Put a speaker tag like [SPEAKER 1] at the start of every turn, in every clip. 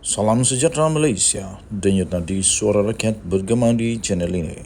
[SPEAKER 1] Salam sejahtera Malaysia, denyut nadi suara rakyat bergema di channel ini.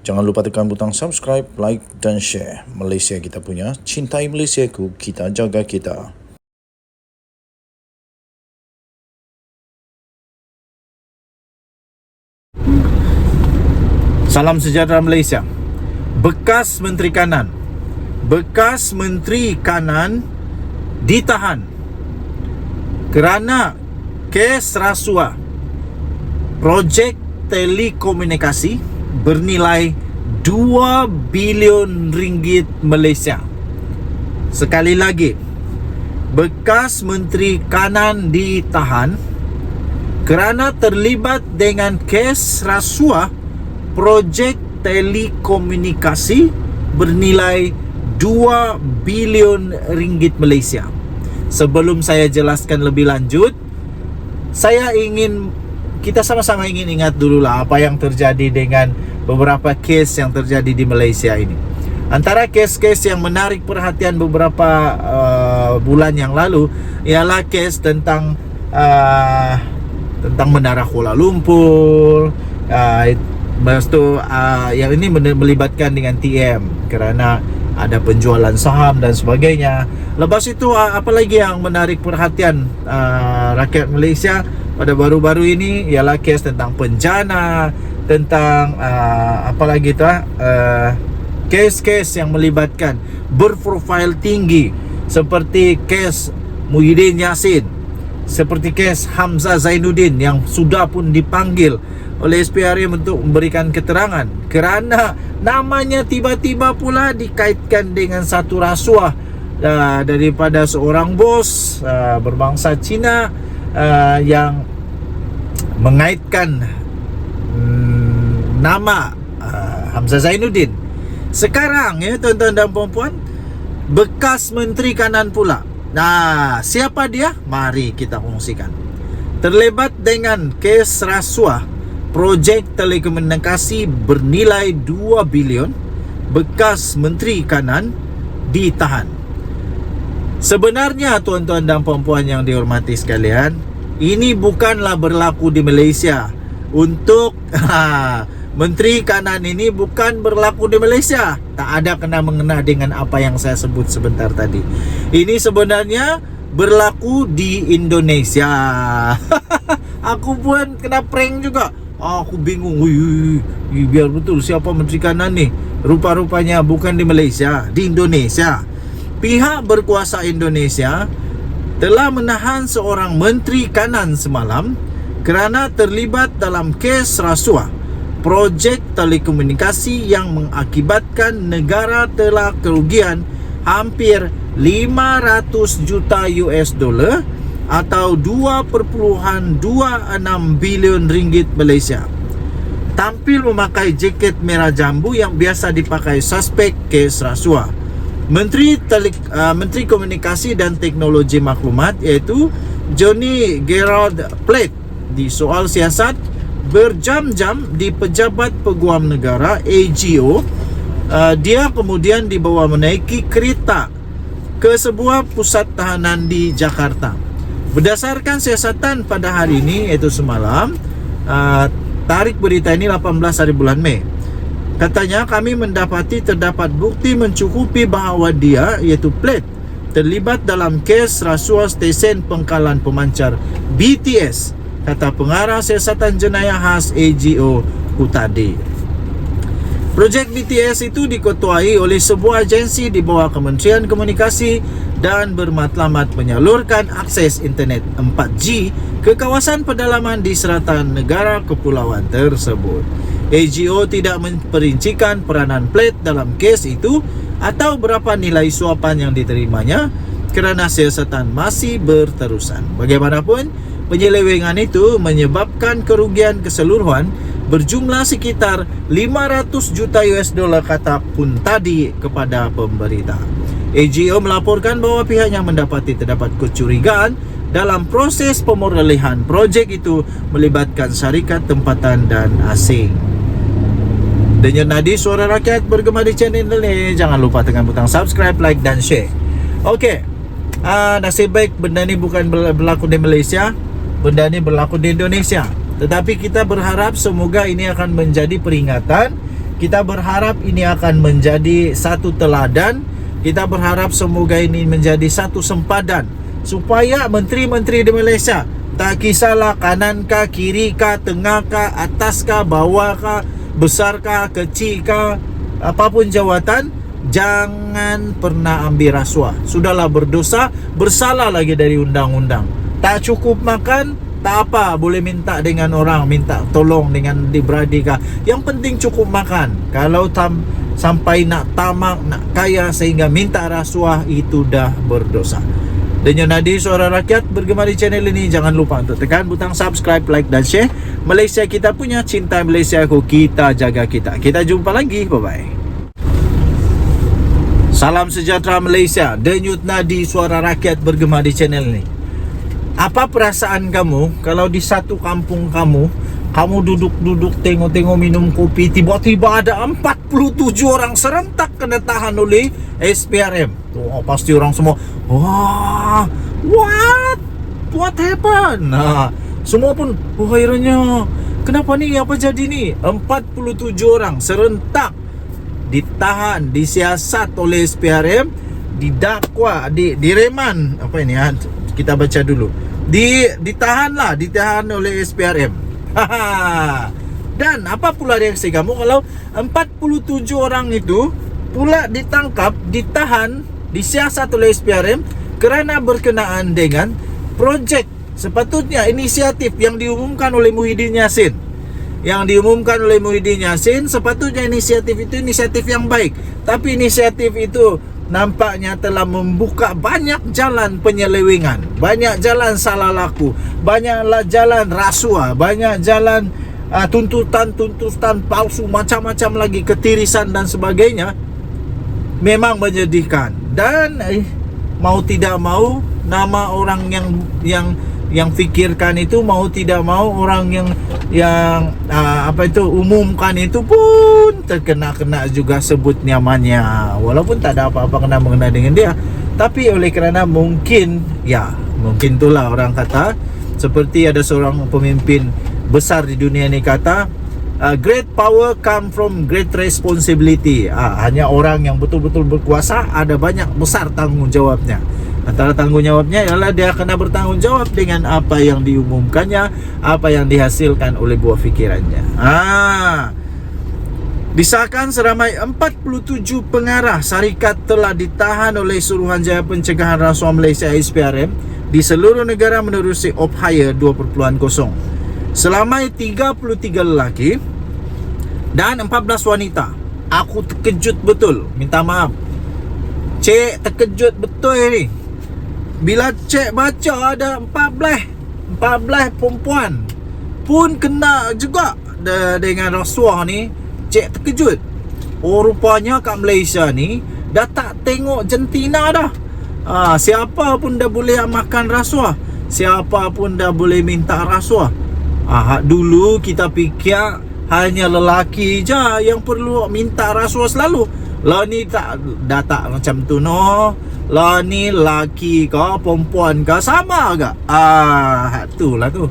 [SPEAKER 1] Jangan lupa tekan butang subscribe, like dan share. Malaysia kita punya, cintai Malaysiaku, kita jaga kita.
[SPEAKER 2] Salam sejahtera Malaysia. Bekas Menteri Kanan ditahan kerana kes rasuah projek telekomunikasi bernilai 2 bilion ringgit Malaysia. Sekali lagi, bekas Menteri Kanan ditahan kerana terlibat dengan kes rasuah projek telekomunikasi bernilai 2 bilion ringgit Malaysia. Sebelum saya jelaskan lebih lanjut, kita sama-sama ingin ingat dululah apa yang terjadi dengan beberapa kes yang terjadi di Malaysia ini. Antara kes-kes yang menarik perhatian beberapa bulan yang lalu ialah kes tentang Menara Kuala Lumpur. Lepas tu yang ini melibatkan dengan TM kerana ada penjualan saham dan sebagainya. Lepas itu apa lagi yang menarik perhatian rakyat Malaysia pada baru-baru ini ialah kes tentang penjana, tentang apa lagi tu kes-kes yang melibatkan berprofil tinggi seperti kes Muhyiddin Yassin, seperti kes Hamzah Zainuddin yang sudah pun dipanggil oleh SPRM untuk memberikan keterangan kerana namanya tiba-tiba pula dikaitkan dengan satu rasuah daripada seorang bos berbangsa Cina yang mengaitkan nama Hamzah Zainuddin. Sekarang ya tuan-tuan dan puan-puan, bekas Menteri Kanan pula. Nah, siapa dia? Mari kita kongsikan. Terlibat dengan kes rasuah projek telekomunikasi bernilai 2 bilion, bekas Menteri Kanan ditahan. Sebenarnya tuan-tuan dan puan-puan yang dihormati sekalian, ini bukanlah berlaku di Malaysia. Untuk Menteri Kanan ini bukan berlaku di Malaysia. Tak ada kena-mengena dengan apa yang saya sebut sebentar tadi. Ini sebenarnya berlaku di Indonesia. Aku pun kena prank juga. Aku bingung. Biar betul siapa Menteri Kanan ni. Rupa-rupanya bukan di Malaysia, di Indonesia. Pihak berkuasa Indonesia telah menahan seorang Menteri Kanan semalam kerana terlibat dalam kes rasuah projek telekomunikasi yang mengakibatkan negara telah kerugian hampir 500 juta US dollar atau 2.26 bilion ringgit Malaysia. Tampil memakai jaket merah jambu yang biasa dipakai suspek kes rasuah. Menteri Komunikasi dan Teknologi Maklumat iaitu Johnny Gerald Plate di soal siasat berjam-jam di Pejabat Peguam Negara AGO. Dia kemudian dibawa menaiki kereta ke sebuah pusat tahanan di Jakarta. Berdasarkan siasatan pada hari ini iaitu semalam, tarikh berita ini 18 hari bulan Mei. Katanya kami mendapati terdapat bukti mencukupi bahawa dia iaitu Plate terlibat dalam kes rasuah stesen pengkalan pemancar BTS, kata pengarah siasatan jenayah khas AGO Kutadi. Projek BTS itu diketuai oleh sebuah agensi di bawah Kementerian Komunikasi dan bermatlamat menyalurkan akses internet 4G ke kawasan pedalaman di selatan negara kepulauan tersebut. AGO tidak memperincikan peranan Plate dalam kes itu atau berapa nilai suapan yang diterimanya kerana siasatan masih berterusan. Bagaimanapun, penyelewengan itu menyebabkan kerugian keseluruhan berjumlah sekitar 500 juta US dollar, kata pun tadi kepada pemberita. AGO melaporkan bahawa pihaknya mendapati terdapat kecurigaan dalam proses pemulihan projek itu melibatkan syarikat tempatan dan asing. Denyut nadi suara rakyat bergema di channel ini. Jangan lupa tekan butang subscribe, like dan share. Okey. Nasib baik benda ni bukan berlaku di Malaysia. benda ni berlaku di Indonesia. Tetapi kita berharap semoga ini akan menjadi peringatan. Kita berharap ini akan menjadi satu teladan. Kita berharap semoga ini menjadi satu sempadan supaya menteri-menteri di Malaysia, tak kisahlah kanan kah, kiri kah, tengah kah, atas kah, bawah kah, besar kah, kecil kah, apapun jawatan, jangan pernah ambil rasuah. Sudahlah berdosa, bersalah lagi dari undang-undang. Tak cukup makan, tak apa, boleh minta dengan orang, minta tolong dengan adik-beradik kah. Yang penting cukup makan. Kalau sampai nak tamak, nak kaya sehingga minta rasuah, itu dah berdosa. Denyut Nadi Suara Rakyat bergema di channel ini. Jangan lupa untuk tekan butang subscribe, like dan share. Malaysia kita punya, cinta Malaysia ku, kita jaga kita. Kita jumpa lagi, bye-bye. Salam sejahtera Malaysia. Denyut Nadi Suara Rakyat bergema di channel ini. Apa perasaan kamu kalau di satu kampung kamu duduk-duduk tengok-tengok minum kopi, tiba-tiba ada 47 orang serentak kena tahan oleh SPRM. Tuh, pasti orang semua, wah, what happened? Nah, semua pun, oh akhirnya, kenapa nih, apa jadi nih? 47 orang serentak ditahan, disiasat oleh SPRM, didakwa, direman, apa ini ya? Kita baca dulu. Ditahan oleh SPRM. Dan apa pula reaksi kamu kalau 47 orang itu pula ditangkap, ditahan, disiasat oleh SPRM kerana berkenaan dengan projek, sepatutnya inisiatif yang diumumkan oleh Muhyiddin Yassin. Sepatutnya inisiatif itu inisiatif yang baik, tapi inisiatif itu nampaknya telah membuka banyak jalan penyelewengan, banyak jalan salah laku, banyak jalan rasuah, banyak jalan tuntutan palsu, macam-macam lagi, ketirisan dan sebagainya. Memang menyedihkan. Dan mau tidak mau, nama orang yang fikirkan itu, mau tidak mau orang yang umumkan itu pun terkena juga sebut nyamannya, walaupun tak ada apa-apa kena mengenai dengan dia. Tapi oleh kerana mungkin itulah orang kata, seperti ada seorang pemimpin besar di dunia ni kata, great power come from great responsibility. Hanya orang yang betul-betul berkuasa ada banyak besar tanggungjawabnya. Antara tanggungjawabnya ialah dia kena bertanggung jawab dengan apa yang diumumkannya, apa yang dihasilkan oleh buah fikirannya. Disahkan seramai 47 pengarah syarikat telah ditahan oleh Suruhanjaya Pencegahan Rasuah Malaysia SPRM di seluruh negara menerusi Op Hire 2.0. Selamai 33 lelaki dan 14 wanita. Aku terkejut betul, minta maaf. Cik terkejut betul ni. Bila cik baca ada 14 perempuan pun kena juga dengan rasuah ni, cik terkejut. Oh, rupanya kat Malaysia ni dah tak tengok jentina dah. Siapa pun dah boleh makan rasuah, siapa pun dah boleh minta rasuah. Dulu kita fikir hanya lelaki je yang perlu minta rasuah selalu. Lah ni tak macam tu no. Lah ni laki ke perempuan ke sama agak. Itulah tu.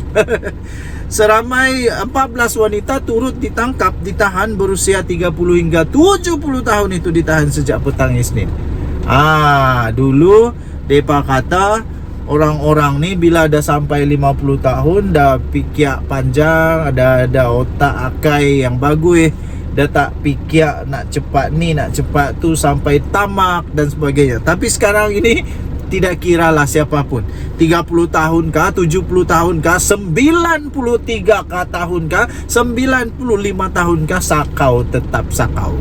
[SPEAKER 2] Seramai 14 wanita turut ditangkap, ditahan berusia 30 hingga 70 tahun itu ditahan sejak petang Isnin. Dulu depa kata orang-orang ni bila dah sampai 50 tahun dah fikir panjang, ada otak akai yang bagus, dah tak fikir nak cepat ni, nak cepat tu, sampai tamak dan sebagainya. Tapi sekarang ini tidak kiralah siapapun, 30 tahun kah, 70 tahun kah, 93 kah tahun kah, 95 tahun kah, sakau tetap sakau.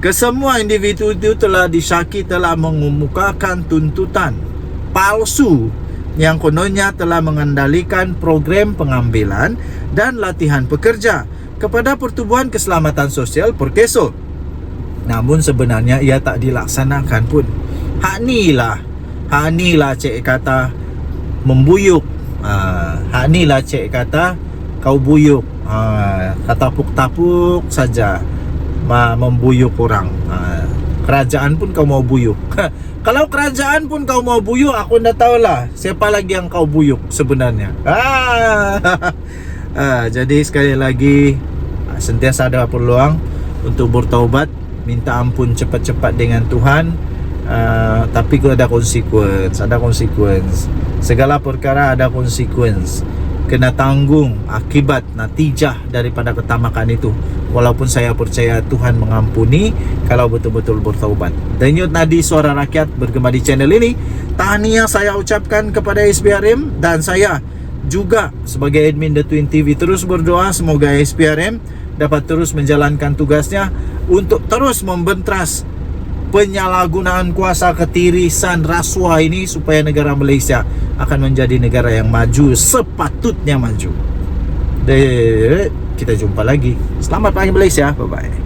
[SPEAKER 2] Kesemua individu itu telah disyaki telah mengemukakan tuntutan palsu yang kononnya telah mengendalikan program pengambilan dan latihan pekerja kepada Pertubuhan Keselamatan Sosial Perkeso. Namun sebenarnya ia tak dilaksanakan pun. Hak ni lah cik kata membuyuk. Hak ni lah cik kata kau buyuk. Tapuk-tapuk saja membuyuk orang. Kerajaan pun kau mau buyuk. Kalau kerajaan pun kau mau buyuk, aku dah tahulah siapa lagi yang kau buyuk sebenarnya. Jadi sekali lagi, sentiasa ada peluang untuk bertaubat, minta ampun cepat-cepat dengan Tuhan. Tapi kalau ada konsekuens. Segala perkara ada konsekuens. Kena tanggung akibat natijah daripada ketamakan itu. Walaupun saya percaya Tuhan mengampuni kalau betul-betul bertaubat. Denyut nadi suara rakyat bergema di channel ini. Tahniah saya ucapkan kepada SPRM, dan saya juga sebagai admin The Twin TV terus berdoa semoga SPRM dapat terus menjalankan tugasnya untuk terus membentras penyalahgunaan kuasa, ketirisan, rasuah ini, supaya negara Malaysia akan menjadi negara yang maju, sepatutnya maju. Kita jumpa lagi. Selamat pagi Malaysia. Bye bye.